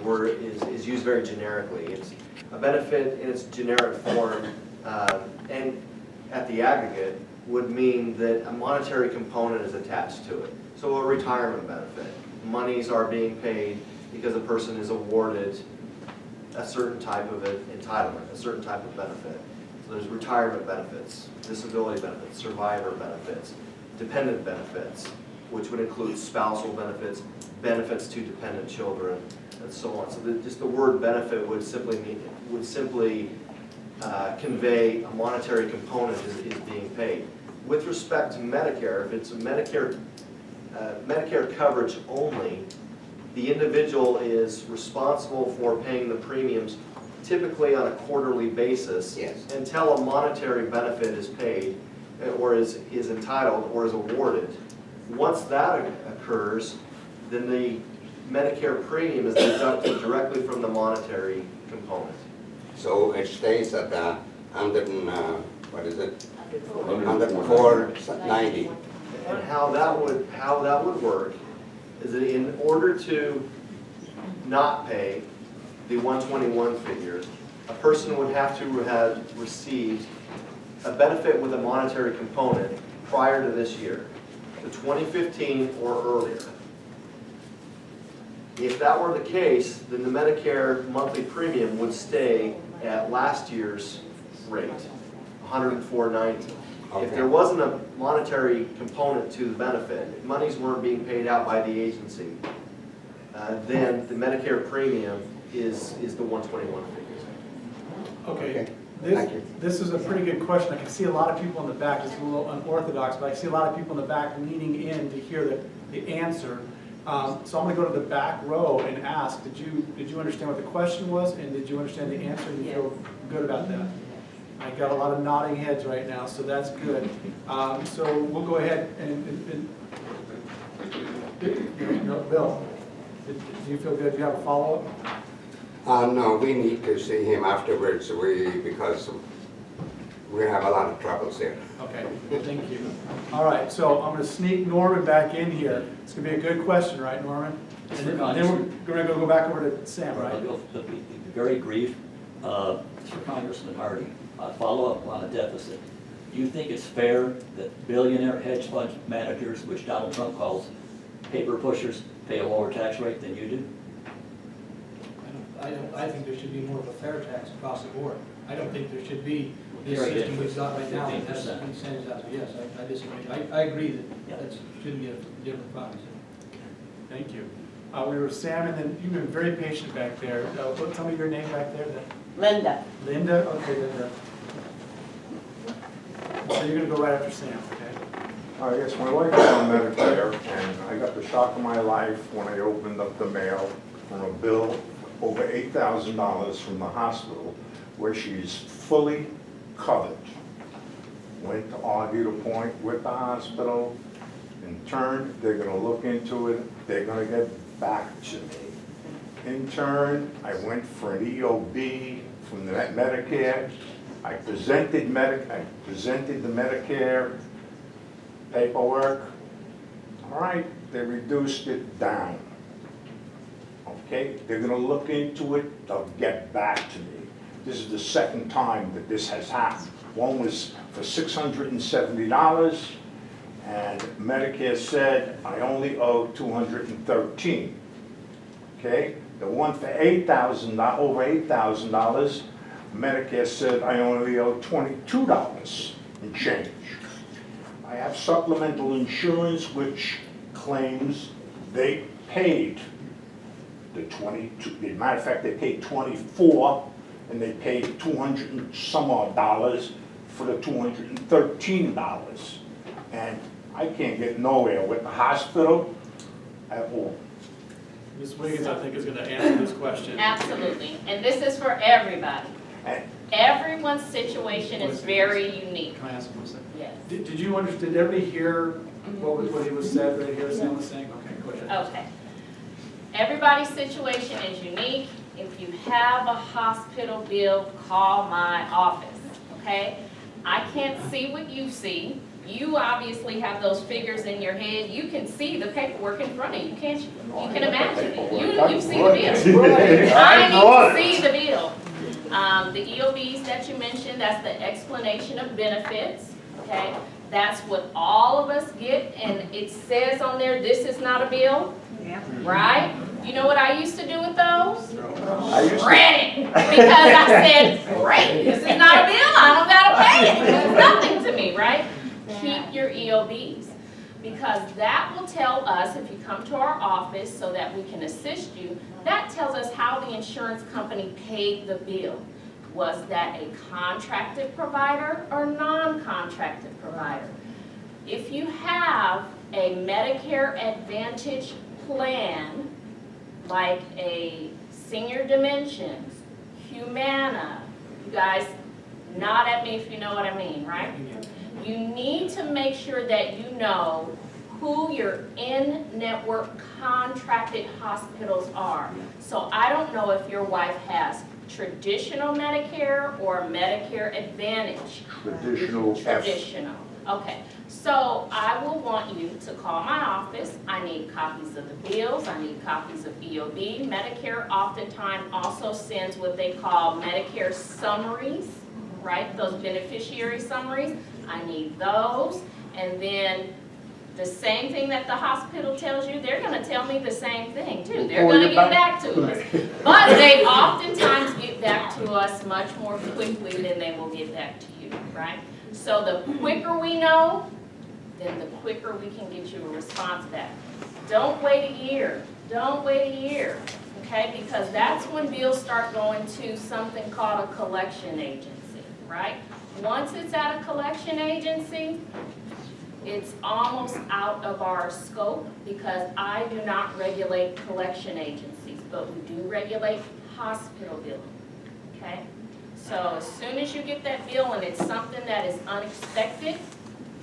word is used very generically. It's a benefit in its generic form, and at the aggregate would mean that a monetary component is attached to it. So a retirement benefit. Monies are being paid because a person is awarded a certain type of entitlement, a certain type of benefit. So there's retirement benefits, disability benefits, survivor benefits, dependent benefits, which would include spousal benefits, benefits to dependent children, and so on. So just the word benefit would simply convey a monetary component is being paid. With respect to Medicare, if it's a Medicare coverage only, the individual is responsible for paying the premiums typically on a quarterly basis. Yes. Until a monetary benefit is paid or is entitled or is awarded. Once that occurs, then the Medicare premium is deducted directly from the monetary component. So it stays at 100 and, what is it? 104.90. And how that would work is that in order to not pay the 121 figure, a person would have to have received a benefit with a monetary component prior to this year, to 2015 or earlier. If that were the case, then the Medicare monthly premium would stay at last year's rate, $104.90. Okay. If there wasn't a monetary component to the benefit, if monies weren't being paid out by the agency, then the Medicare premium is the 121 figure. Okay, Thank you. this is a pretty good question. I can see a lot of people in the back, it's a little unorthodox, but I see a lot of people in the back leaning in to hear the answer. So I'm going to go to the back row and ask, did you understand what the question was, and did you understand the answer, and you feel good about that? I got a lot of nodding heads right now, so that's good. So we'll go ahead and Bill, do you feel good? Do you have a follow-up? No, we need to see him afterwards, because we have a lot of troubles here. Okay, thank you. All right, so I'm going to sneak Norman back in here. It's going to be a good question, right, Norman? And then we're going to go back over to Sam, right? I'll be very brief. Mr. Congressman Hardy, follow up on a deficit. Do you think it's fair that billionaire hedge fund managers, which Donald Trump calls paper pushers, pay a lower tax rate than you do? I think there should be more of a fair tax across the board. I don't think there should be this Carry it system we've got right now that has 15%. incentives out there. Yes, I disagree. I agree Yeah. that shouldn't be a different price. Thank you. We were Sam, and then you've been very patient back there. Tell me your name back there. Linda. Linda? Okay, Linda. So you're going to go right after Sam, okay? Yes, my wife is on Medicare, and I got the shock of my life when I opened up the mail from a bill over $8,000 from the hospital, where she's fully covered. Went to argue the point with the hospital. In turn, they're gonna look into it. They're gonna get back to me. In turn, I went for an EOB from the Medicare. I presented the Medicare paperwork. All right, they reduced it down. Okay, they're gonna look into it, they'll get back to me. This is the second time that this has happened. One was for $670, and Medicare said I only owe $213. Okay, the one for $8,000, over $8,000, Medicare said I only owe $22 and change. I have supplemental insurance which claims they paid the 22, as a matter of fact, they paid 24, and they paid 200 and some odd dollars for the $213. And I can't get nowhere with the hospital at all. Ms. Wiggins, I think, is going to answer this question. Absolutely, and this is for everybody. And Everyone's situation is very unique. Can I ask him a second? Yes. Did you understand, did everybody hear what he was said right here, Sam was saying? Okay, go ahead. Okay. Everybody's situation is unique. If you have a hospital bill, call my office, okay? I can't see what you see, You obviously have those figures in your head. You can see the paperwork in front of you, can't you? You can imagine it. You've seen the bill. I need to see the bill. The EOBs that you mentioned, that's the explanation of benefits, okay? That's what all of us get, and it says on there, this is not a bill, Yeah. right? You know what I used to do with those? I used to- Read it, because I said, great, this is not a bill, I don't gotta pay it, it's nothing to me, right? Keep your EOBs, because that will tell us, if you come to our office so that we can assist you, that tells us how the insurance company paid the bill. Was that a contracted provider or non-contracted provider? If you have a Medicare Advantage plan, like a Senior Dimensions, Humana, you guys nod at me if you know what I mean, right? You need to make sure that you know who your in-network contracted hospitals are. So I don't know if your wife has traditional Medicare or Medicare Advantage. Traditional F. Traditional, okay. So I will want you to call my office. I need copies of the bills, I need copies of EOB. Medicare oftentimes also sends what they call Medicare summaries, right? Those beneficiary summaries, I need those. And then the same thing that the hospital tells you, they're gonna tell me the same thing too. They're gonna get back to us. But they oftentimes get back to us much more quickly than they will get back to you, right? So the quicker we know, then the quicker we can get you a response back. Don't wait a year, don't wait a year, okay? Because that's when bills start going to something called a collection agency, right? Once it's at a collection agency, it's almost out of our scope because I do not regulate collection agencies, but we do regulate hospital billing, okay? So as soon as you get that bill and it's something that is unexpected,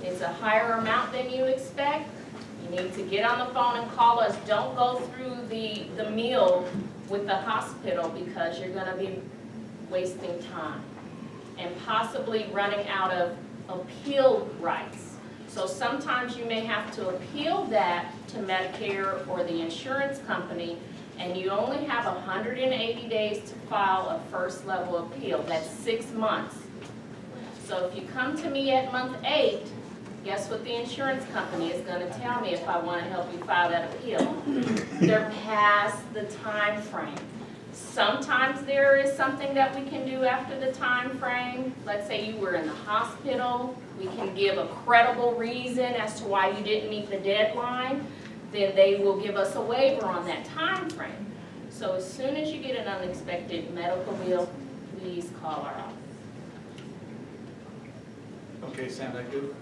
it's a higher amount than you expect, you need to get on the phone and call us. Don't go through the meal with the hospital because you're gonna be wasting time and possibly running out of appeal rights. So sometimes you may have to appeal that to Medicare or the insurance company, and you only have 180 days to file a first level appeal. That's 6 months. So if you come to me at month 8, guess what the insurance company is gonna tell me if I wanna help you file that appeal? They're past the time frame. Sometimes there is something that we can do after the time frame. Let's say you were in the hospital, we can give a credible reason as to why you didn't meet the deadline, then they will give us a waiver on that time frame. So as soon as you get an unexpected medical bill, please call our office. Okay, Sam, that good?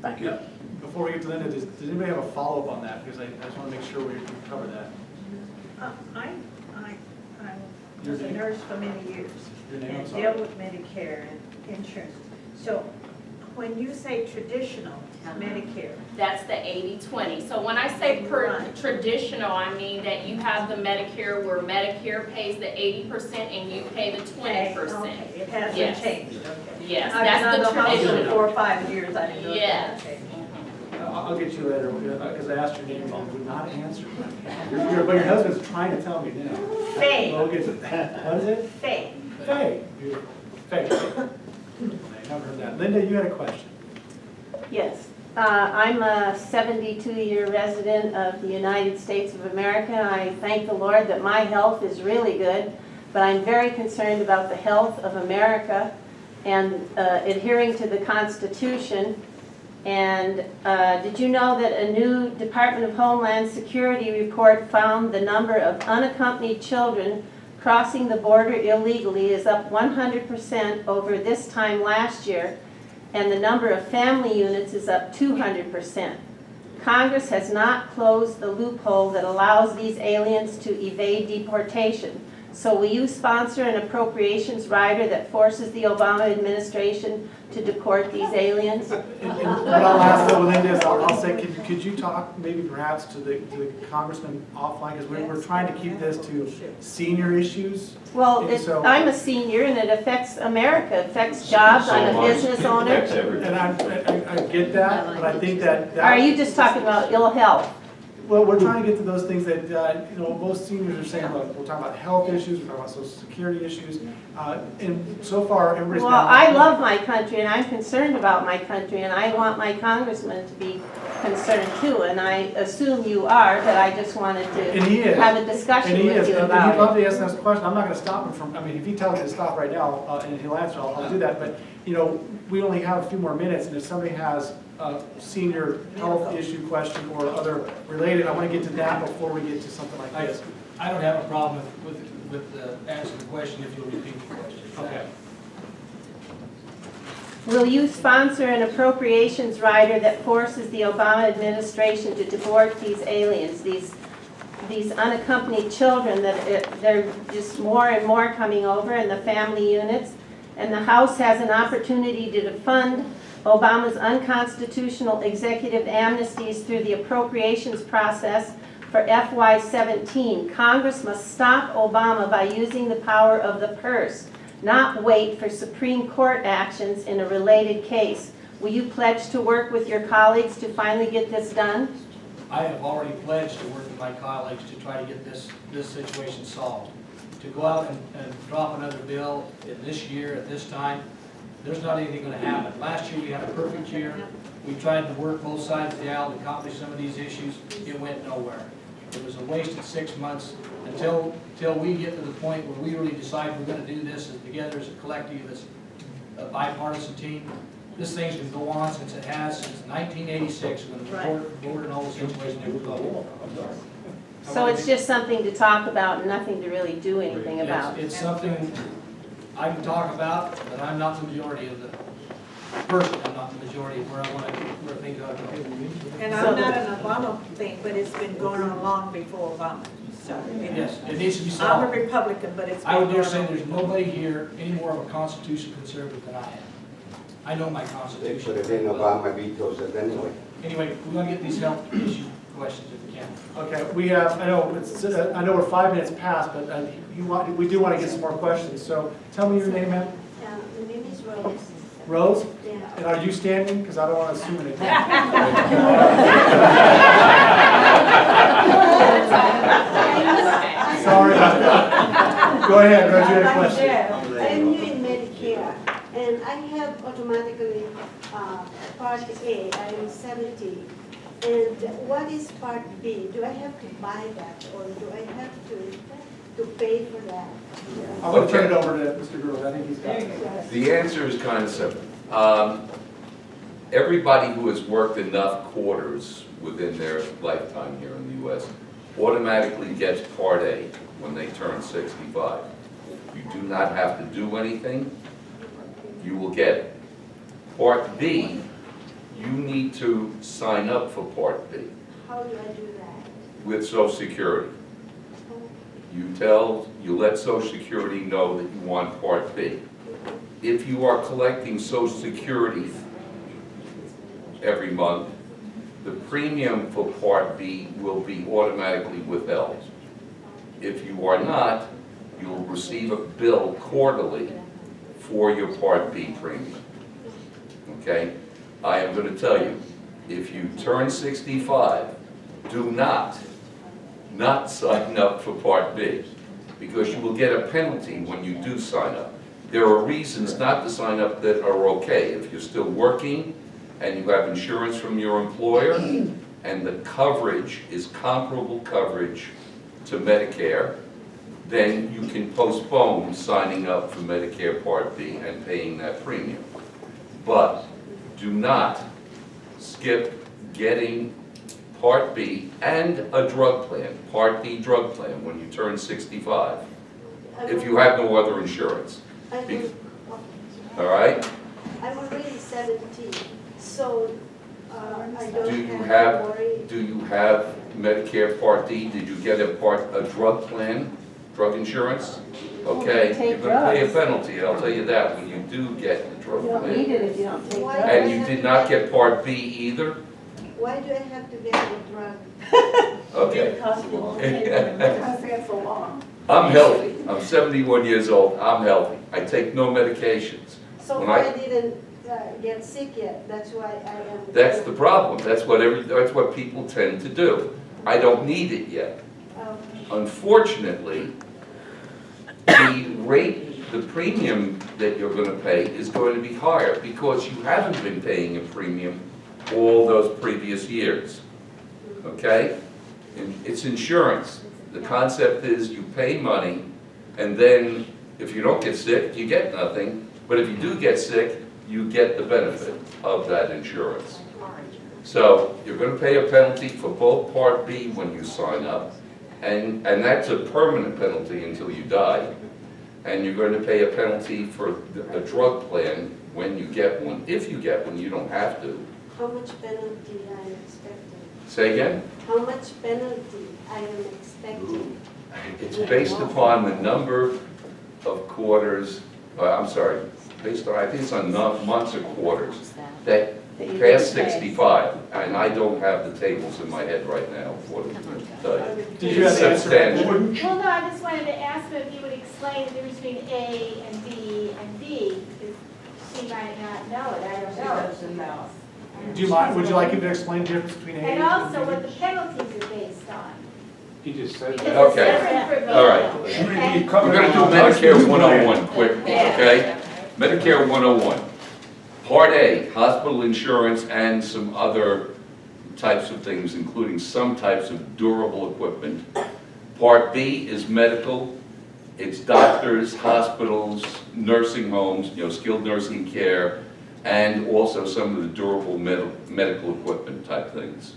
Thank you. Before we get to Linda, does anybody have a follow-up on that? Because I just want to make sure we cover that. I Your was a name? nurse for many years Your name, I'm and sorry. dealt with Medicare and insurance. So when you say traditional Medicare, That's the 80-20. So when I say Right. traditional, I mean that you have the Medicare where Medicare pays the 80% and you pay the 20%. okay, it hasn't Yes. changed, okay. Yes, I've that's been the on the hospital traditional. 4 or 5 years, I didn't know that. Yes. Okay. I'll get you later, because I asked your name, you would not answer. But your husband's trying to tell me now. Faye. We'll get to that. What is it? Faye, Faye. Beautiful. Faye. I haven't heard that. Linda, you had a question. Yes. I'm a 72-year resident of the United States of America. I thank the Lord that my health is really good, but I'm very concerned about the health of America and adhering to the Constitution. And did you know that a new Department of Homeland Security report found the number of unaccompanied children crossing the border illegally is up 100% over this time last year, and the number of family units is up 200%. Congress has not closed the loophole that allows these aliens to evade deportation. So will you sponsor an appropriations rider that forces the Obama administration to deport these aliens? And what I'll ask though, Linda, is I'll say, could you talk maybe perhaps to the congressman offline? Because we're trying to keep this to senior issues. Well, And so- I'm a senior and it affects America, it affects jobs, I'm a business owner. And I get that, but I think that. Or are you just talking about ill health? Well, we're trying to get to those things that, most seniors are saying, look, we're talking about health issues, we're talking about social security issues. And so far, everybody's. Well, I love my country and I'm concerned about my country and I want my congressman to be concerned too. And I assume you are, but I just wanted And he to is. have a discussion And he with is, you and he'd love about it. to ask us a question, I'm not gonna stop him from, if he tells me to stop right now, and he'll answer, I'll do that, but, we only have a few more minutes, and if somebody has a senior health issue question or other related, I wanna get to that before we get to something like this. I don't have a problem with answering the question if you'll repeat the question. Okay. Will you sponsor an appropriations rider that forces the Obama administration to deport these aliens, these unaccompanied children that they're just more and more coming over in the family units? And the House has an opportunity to fund Obama's unconstitutional executive amnesties through the appropriations process for FY17. Congress must stop Obama by using the power of the purse, not wait for Supreme Court actions in a related case. Will you pledge to work with your colleagues to finally get this done? I have already pledged to work with my colleagues to try to get this situation solved. To go out and drop another bill in this year at this time, there's not anything gonna happen. Last year, we had a perfect year. We tried to work both sides of the aisle to accomplish some of these issues. It went nowhere. It was a wasted 6 months until we get to the point where we really decide we're gonna do this together as a collective, as a bipartisan team. This thing's been going on since it has, since 1986, when the board and all the situation they were going. So it's just something to talk about and nothing to really do anything about? It's something I can talk about, but I'm not the majority of the person, I'm not the majority of where things ought to go. And I'm not an Obama thing, but it's been going on long before Obama, so. Yes, it needs to be I'm a solved. Republican, but it's been I would dare going say on. there's nobody here any more of a constitutional conservative than I am. I know my They constitution. put it in Obama vetoes it anyway. Anyway, we're gonna get these health issue questions if we can. Okay, we have, I know we're 5 minutes past, but we do want to get some more questions, so tell me your name, ma'am. The name is Rose. Rose? Yeah. And are you standing? Because I don't want to assume anything. Sorry about that. Go ahead, Rose, you had a question. I'm new in Medicare, and I have automatically Part A, I'm 70. And what is Part B? Do I have to buy that, or do I have to pay for that? I'm going to turn it over to Mr. Groves. I think he's got it. The answer is kind of simple. Everybody who has worked enough quarters within their lifetime here in the U.S. automatically gets Part A when they turn 65. You do not have to do anything. You will get it. Part B, you need to sign up for Part B How do I do that? with Social Security. You let Social Security know that you want Part B. If you are collecting Social Security every month, the premium for Part B will be automatically withheld. If you are not, you will receive a bill quarterly for your Part B premium. Okay? I am going to tell you, if you turn 65, do not sign up for Part B, because you will get a penalty when you do sign up. There are reasons not to sign up that are okay. If you're still working and you have insurance from your employer and the coverage is comparable coverage to Medicare, then you can postpone signing up for Medicare Part B and paying that premium. But do not skip getting Part B and a drug plan, Part D drug plan, when you turn 65, if you have no other insurance. All right? I'm already 70, so I don't Do you have to worry. Do you have Medicare Part D? Did you get a drug plan drug insurance, okay, take you're gonna pay a drugs. penalty, I'll tell you that, when you do get the drug You don't need plan. it if you don't take Why? drugs. And you did not get Part B either? Why do I have to get the drug? Okay. Because you won't take it, because it's so long. I'm healthy, I'm 71 years old, I'm healthy, I take no medications. So When far I- I didn't get sick yet, that's why I am. That's the problem, that's what people tend to do. I don't need it yet. Unfortunately, the premium that you're gonna pay is going to be higher because you haven't been paying a premium all those previous years, okay? And it's insurance. The concept is you pay money, and then if you don't get sick, you get nothing, but if you do get sick, you get the benefit of that insurance. So you're gonna pay a penalty for both Part B when you sign up, and that's a permanent penalty until you die. And you're going to pay a penalty for a drug plan when you get one. If you get one, you don't have to. How much penalty I am expecting? Say again? How much penalty I am expecting? It's based upon the number of quarters, based on, I think it's on months or quarters, that That you past didn't pay. 65, and I don't have the tables in my head right now for them to tell you. Did you have the answer? Substantial. Well, no, I just wanted to ask him if he would explain the difference between A and B and D, because she might not know it, I don't know. Do you mind, would you like him to explain the difference between A and B? And also what the penalties are based on. He just said Because that. it's Okay. different for All right. Okay? We're gonna do Medicare 101 quick, okay? Medicare 101. Part A, hospital insurance and some other types of things, including some types of durable equipment. Part B is medical. It's doctors, hospitals, nursing homes, skilled nursing care, and also some of the durable medical equipment type things.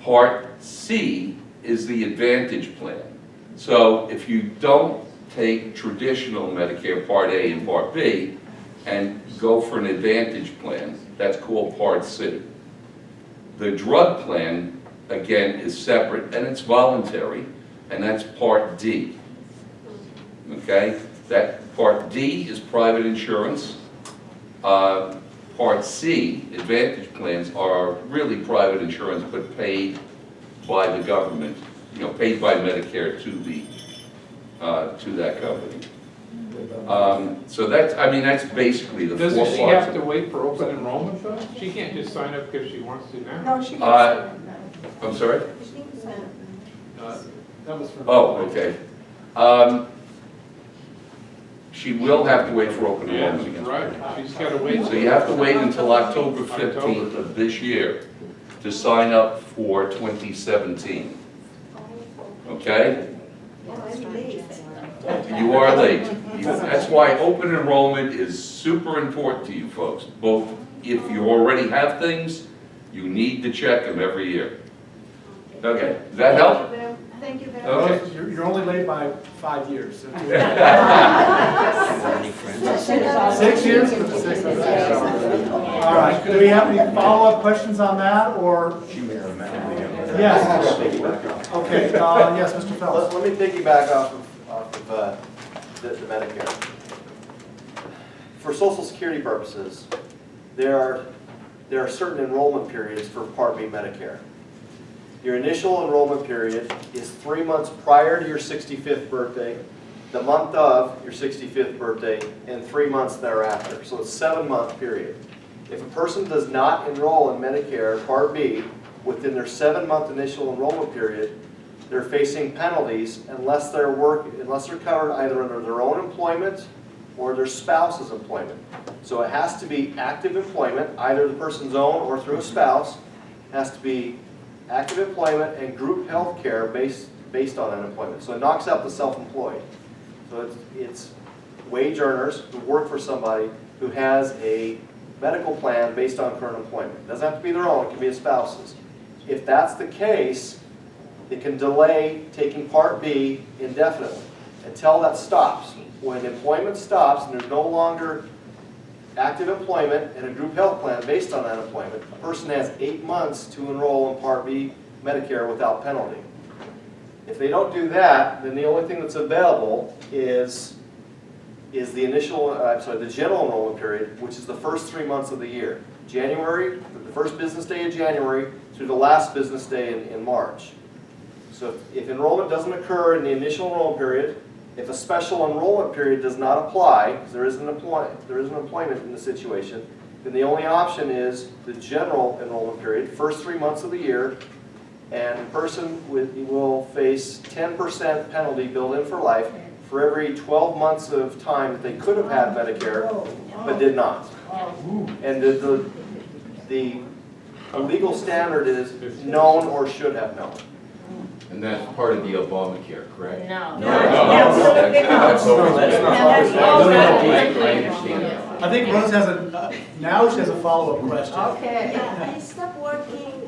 Part C is the Advantage plan. So if you don't take traditional Medicare Part A and Part B and go for an Advantage plan, that's called Part C. The drug plan, again, is separate and it's voluntary, and that's Part D. Okay? That Part D is private insurance. Part C, Advantage plans, are really private insurance but paid by the government, paid by Medicare to that company. So that's basically the four parts. Doesn't she have to wait for open enrollment though? She can't just sign up because she wants to now? No, she Uh, I'm sorry? That was for. Oh, okay. She will have to wait for open Yeah, enrollment she's again. right. She's gotta wait. So you have to wait until October 15th of this year to sign up for 2017. Okay? I'm late. You are late. That's why open enrollment is super important to you folks. Both, if you already have things, you need to check them every year. Okay, does that help? Thank you very Okay. much. You're only late by 5 years. so- Six 6 years? 6, okay. All right, do we have any follow-up questions on that, or? Yes. Okay, yes, Mr. Phelps. Let me piggyback off of the Medicare. For Social Security purposes, there are certain enrollment periods for Part B Medicare. Your initial enrollment period is 3 months prior to your 65th birthday, the month of your 65th birthday, and 3 months thereafter. So it's a 7-month period. If a person does not enroll in Medicare Part B within their 7-month initial enrollment period, they're facing penalties unless they're covered either under their own employment or their spouse's employment. So it has to be active employment, either the person's own or through a spouse. It has to be active employment and group health care based on that employment. So it knocks out the self-employed. So it's wage earners who work for somebody who has a medical plan based on current employment. It doesn't have to be their own, it can be a spouse's. If that's the case, it can delay taking Part B indefinitely until that stops. When employment stops and there's no longer active employment and a group health plan based on that employment, a person has 8 months to enroll in Part B Medicare without penalty. If they don't do that, then the only thing that's available is the the general enrollment period, which is the first 3 months of the year. January, the first business day of January through the last business day in March. So if enrollment doesn't occur in the initial enrollment period, if a special enrollment period does not apply, because there is an employment in the situation, then the only option is the general enrollment period, first 3 months of the year, and the person will face 10% penalty built in for life for every 12 months of time that they could have had Medicare, but did not. And the legal standard is known or should have known. And that's part of the Obamacare, correct? No. That's over. I understand that. I think Rose has now she has a follow-up question. Okay. Yeah, I stopped working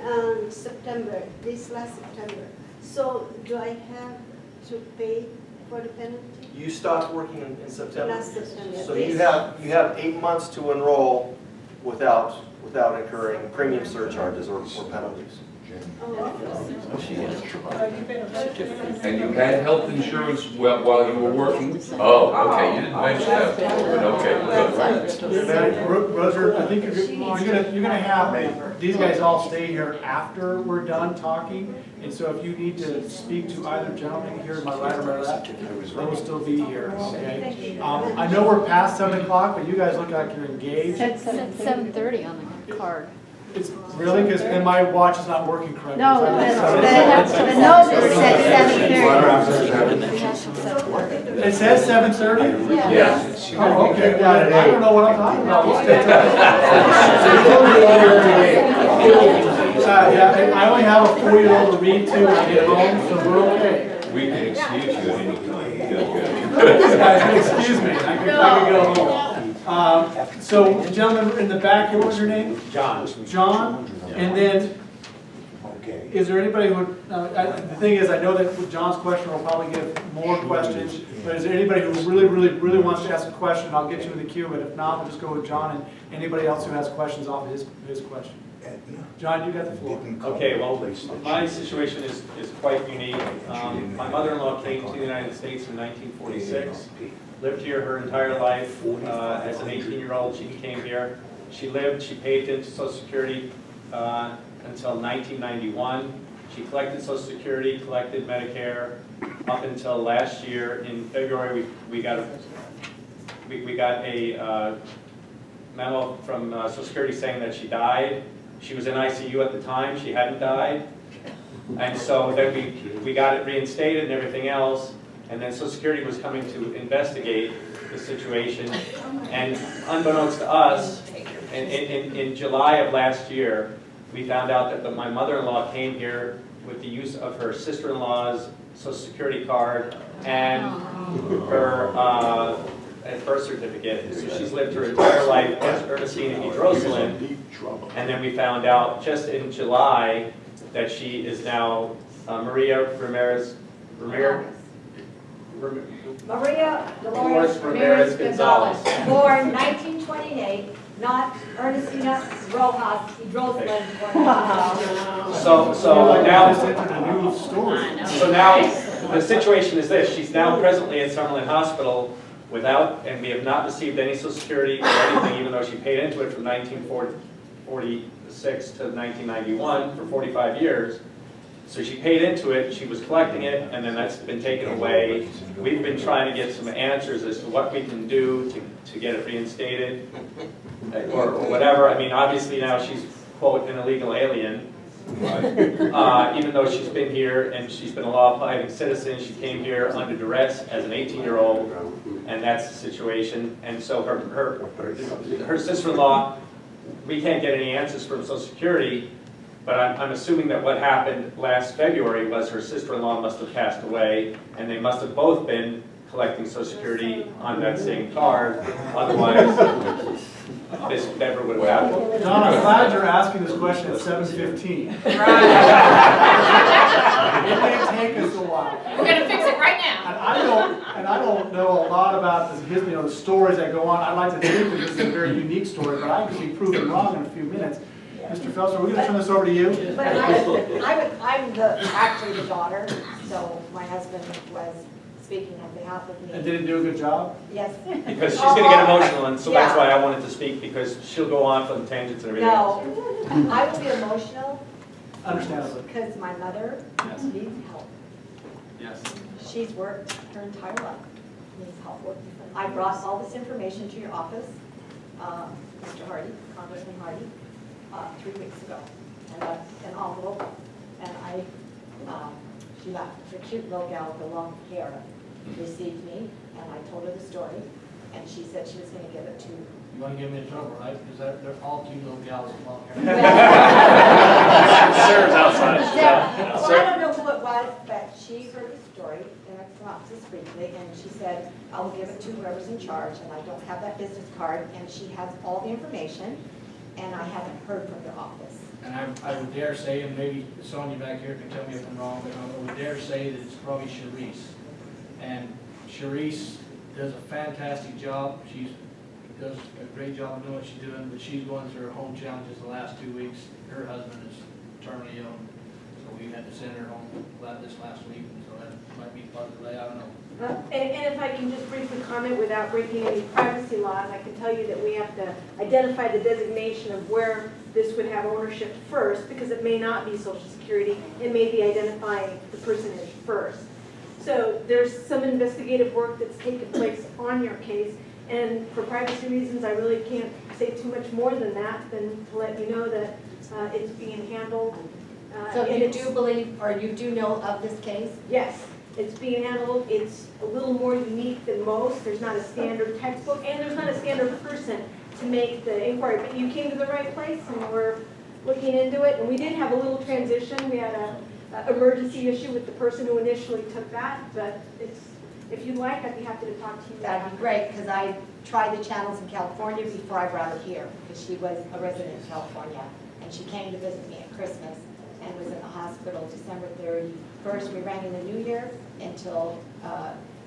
this last September. So do I have to pay for the penalty? You stopped working in September. Last September. So you have 8 months to enroll without incurring premium surcharges or penalties. And you had health insurance while you were working? Oh, okay, you didn't mention that, but okay, good. Roser, I think you're gonna have these guys all stay here after we're done talking. And so if you need to speak to either gentleman here, my right or my left, they will still be here, okay? I know we're past 7 o'clock, but you guys look like you're engaged. Said It's 7:30 on the card. It's really, because then my watch is not working correctly. No, So the I'm- notice said 7:30. It says 7:30? Yes. Oh, okay, well, I don't know what I'm talking about. We'll stay yeah, and I only have a 4-year-old to read to when I get home, so we're okay. We can excuse you at any time. Guys, excuse me, I could go home. So, gentlemen in the back here, what was your name? John. John, and then, Okay. is there anybody who, the thing is, I know that John's question will probably give more questions, but is there anybody who really wants to ask a question? I'll get you in the queue, but if not, we'll just go with John and anybody else who has questions off of his question. John, you got the floor. Okay, well, my situation is quite unique. My mother-in-law came to the United States in 1946, lived here her entire life. As an 18-year-old, she came here. She paid into Social Security until 1991. She collected Social Security, collected Medicare up until last year. In February, we got a memo from Social Security saying that she died. She was in ICU at the time, she hadn't died. And so then we got it reinstated and everything else, and then Social Security was coming to investigate the situation. And unbeknownst to us, in July of last year, we found out that my mother-in-law came here with the use of her sister-in-law's Social Security card and her birth certificate. So she's lived her entire life as Ernestine E. Droslin. And then we found out just in July that she is now Maria Ramirez Dolores Ramirez Gonzalez. Born 1928, not Ernestina Rojas Droslin. So now, Just entered a new story. so now the situation is this: she's now presently at Summerlin Hospital and we have not received any Social Security or anything, even though she paid into it from 1946 to 1991 for 45 years. So she paid into it, she was collecting it, and then that's been taken away. We've been trying to get some answers as to what we can do to get it reinstated or whatever. I mean, obviously now she's, quote, an illegal alien. Even though she's been here and she's been a law-abiding citizen, she came here under duress as an 18-year-old, and that's the situation. And so her sister-in-law, we can't get any answers from Social Security, but I'm assuming that what happened last February was her sister-in-law must have passed away, and they must have both been collecting Social Security on that same card. Otherwise, this never would have happened. John, I'm glad you're asking this question at 7:15. It may take us a while. We're gonna fix it right now. And I don't know a lot about the stories that go on. I'd like to think that this is a very unique story, but I could be proven wrong in a few minutes. Mr. Phelps, are we going to turn this over to you? But I'm actually the daughter, So my husband was speaking on behalf of me. And did it do a good job? Yes. Because she's gonna get emotional, and so that's Yeah. why I wanted to speak, because she'll go off on tangents and everything else. No, I will be emotional Understandably. because my mother Yes. needs help. Yes. She's worked her entire life, needs help working. I brought all this information to your office, Mr. Hardy, Congressman Hardy, 3 weeks ago. And an envelope, and she left. The cute little gal with the long hair received me, and I told her the story, and she said she was gonna give it to You wanna get me in trouble, right? Because they're all cute little gals with long hair. Sarah's outside. Well, I don't know who it was, but she heard the story in a synopsis briefly, and she said, I'll give it to whoever's in charge, and I don't have that business card, and she has all the information, and I haven't heard from your office. And I would dare say, and maybe Sonia back here can tell me if I'm wrong, but I would dare say that it's probably Sharice. And Sharice does a fantastic job. She does a great job of knowing what she's doing, but she's going through her home challenges the last 2 weeks. Her husband is terminally ill, so we had to send her home this last week, so that might be part of the delay, I don't know. And if I can just briefly comment without breaking any privacy laws, I can tell you that we have to identify the designation of where this would have ownership first, because it may not be Social Security, it may be identifying the personage first. So there's some investigative work that's taken place on your case, and for privacy reasons, I really can't say too much more than that, than to let you know that it's being handled. So and you it's- do believe, or you do know of this case? Yes, it's being handled, it's a little more unique than most, there's not a standard textbook, and there's not a standard person to make the inquiry, but you came to the right place, and we're looking into it, and we did have a little transition, we had a emergency issue with the person who initially took that, but it's, if you'd like, I'd be happy to talk to you. That'd be great, because I tried the channels in California before I brought her here, because she was a resident of California, and she came to visit me at Christmas, and was in the hospital December 31st. We rang in the new year until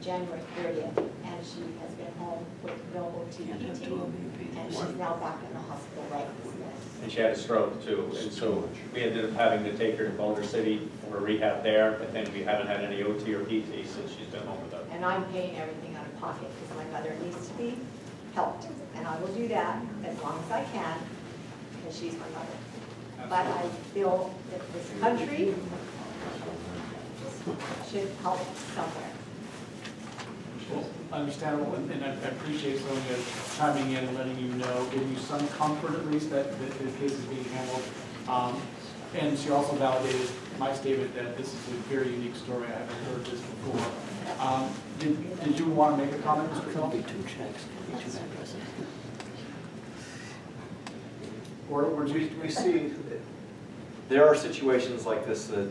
January 30th, and she has been home with Noble TBT, and she's now back in the hospital right this minute. And she had a stroke too, and so we ended up having to take her to Boulder City for rehab there, but then we haven't had any OT or PT since she's been home with us. And I'm paying everything out of pocket, because my mother needs to be helped, and I will do that as long as I can, because she's my mother. But I feel that this country should help somewhere. Well, understandable, and I appreciate Sonia chiming in and letting you know, giving you some comfort at least that the case is being handled. And she also validated my statement that this is a very unique story. I haven't heard this before. Did you want to make a comment, Mr. Phil? Or would you? We see, there are situations like this that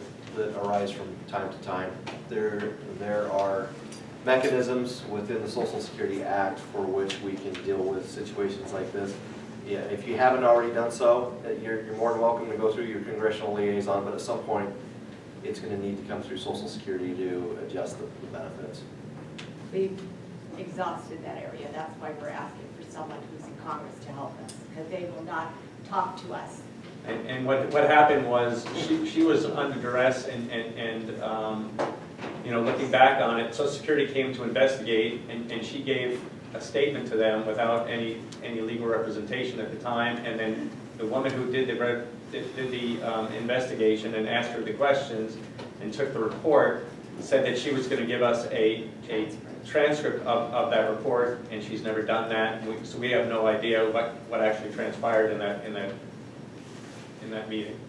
arise from time to time. There are mechanisms within the Social Security Act for which we can deal with situations like this. Yeah, if you haven't already done so, you're more than welcome to go through your congressional liaison, but at some point, it's going to need to come through Social Security to adjust the benefits. We've exhausted that area. That's why we're asking for someone who's in Congress to help us, because they will not talk to us. And what happened was, she was under duress, and you know, looking back on it, Social Security came to investigate, and she gave a statement to them without any legal representation at the time, and then the woman who did the investigation and asked her the questions and took the report, said that she was going to give us a transcript of that report, and she's never done that, so we have no idea what actually transpired in that meeting.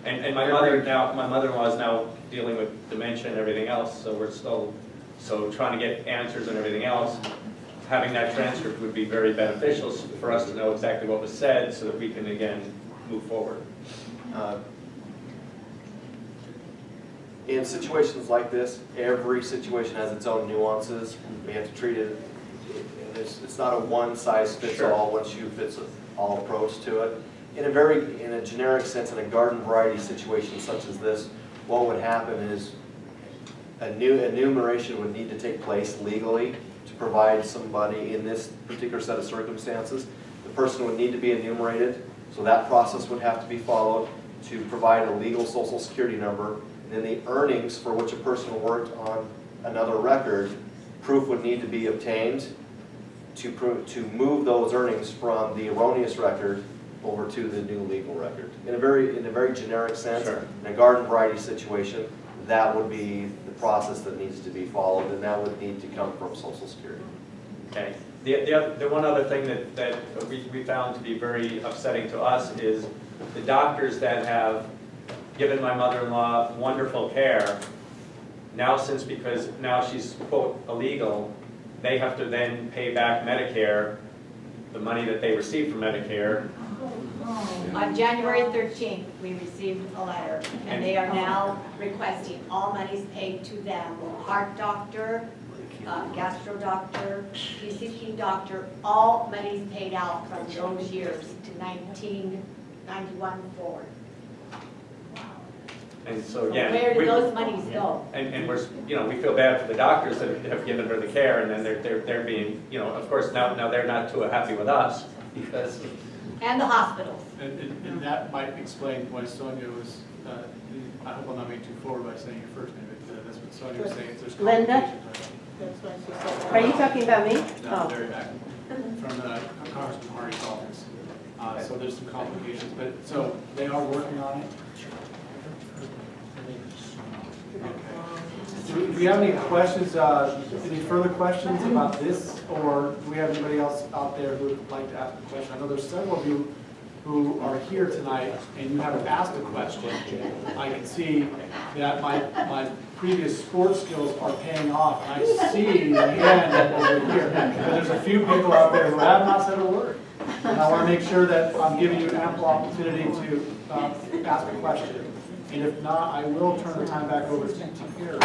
And my mother-in-law is now dealing with dementia and everything else, so we're still trying to get answers and everything else. Having that transcript would be very beneficial for us to know exactly what was said, so that we can again move forward. In situations like this, every situation has its own nuances. We have to treat it, it's not a one-size-fits-all, one-shoe-fits-all approach to it. In a generic sense, in a garden variety situation such as this, what would happen is a new enumeration would need to take place legally to provide somebody in this particular set of circumstances. The person would need to be enumerated, so that process would have to be followed to provide a legal Social Security number. And then the earnings for which a person worked on another record, proof would need to be obtained to move those earnings from the erroneous record over to the new legal record. In a very generic sense, Sure. in a garden variety situation, that would be the process that needs to be followed, and that would need to come from Social Security. Okay. The one other thing that we found to be very upsetting to us is the doctors that have given my mother-in-law wonderful care, now because now she's, quote, illegal, they have to then pay back Medicare, the money that they received from Medicare. On January 13th, we received a letter, and they are now requesting all monies paid to them. Heart doctor, gastro doctor, PCP doctor, all monies paid out from those years to 1991 forward. And so again. Where do those monies go? And we're, we feel bad for the doctors that have given her the care, and then they're being, of course, now they're not too happy with us, because. And the hospitals. And that might explain why Sonia was, I hope I'm not being too forward by saying your first name, but that's what Sonia was saying, there's Linda? complications. That's what she said. Are you talking about me? No, very back, from Congressman Hardy's office. So there's some complications, but, so they are working on it. Do we have any questions, any further questions about this, or do we have anybody else out there who would like to ask a question? I know there's several of you who are here tonight and you haven't asked a question. I can see that my previous sports skills are paying off, and I see the hand over here. But there's a few people out there who have not said a word. And I want to make sure that I'm giving you ample opportunity to ask a question. And if not, I will turn the time back over to Karen.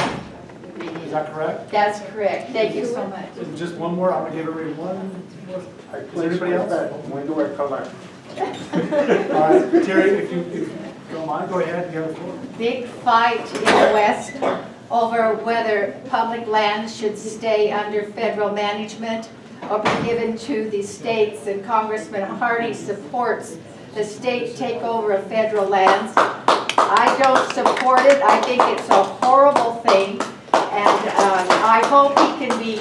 Is that correct? That's correct. Thank you so much. And just one more, I'm gonna give everybody one more. Is there anybody else? When do I collect? All right, Terry, if you don't mind, go ahead, you have the floor. Big fight in the West over whether public lands should stay under federal management or be given to the states, and Congressman Hardy supports the state takeover of federal lands. I don't support it. I think it's a horrible thing, and I hope he can be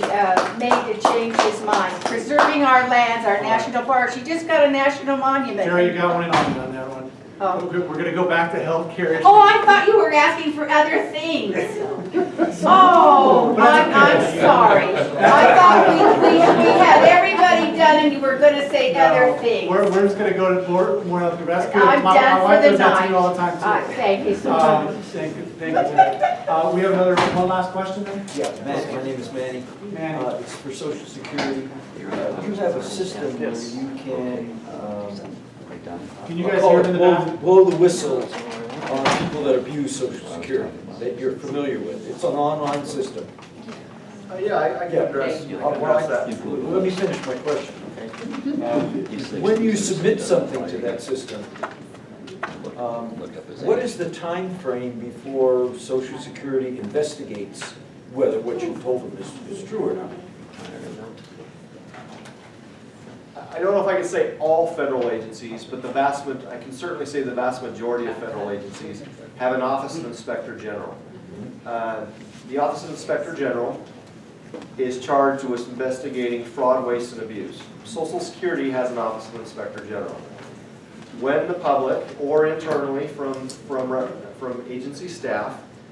made to change his mind. Preserving our lands, our national parks. You just got a national monument. Terry, you got one in on that one. Oh. We're gonna go back to healthcare. Oh, I thought you were asking for other things. Oh, I'm sorry. I thought we had everybody done and you were gonna say other things. We're just gonna go to more healthcare. That's good. I'm My done wife for the does that to night. me all the time too. Thank you so much. Thank you, Terry. We have one last question then? Yeah, my name is Manny. Manny. It's for Social Security. You have a system where you Can you guys hear it in the back? blow the whistle on people that abuse Social Security, that you're familiar with. It's an online system. Yeah, I can address that. Let me finish my question, okay? When you submit something to that system, what is the time frame before Social Security investigates whether what you told them is true or not? I don't know if I can say all federal agencies, but I can certainly say the vast majority of federal agencies have an Office of Inspector General. The Office of Inspector General is charged with investigating fraud, waste, and abuse. Social Security has an Office of Inspector General. When the public or internally from agency staff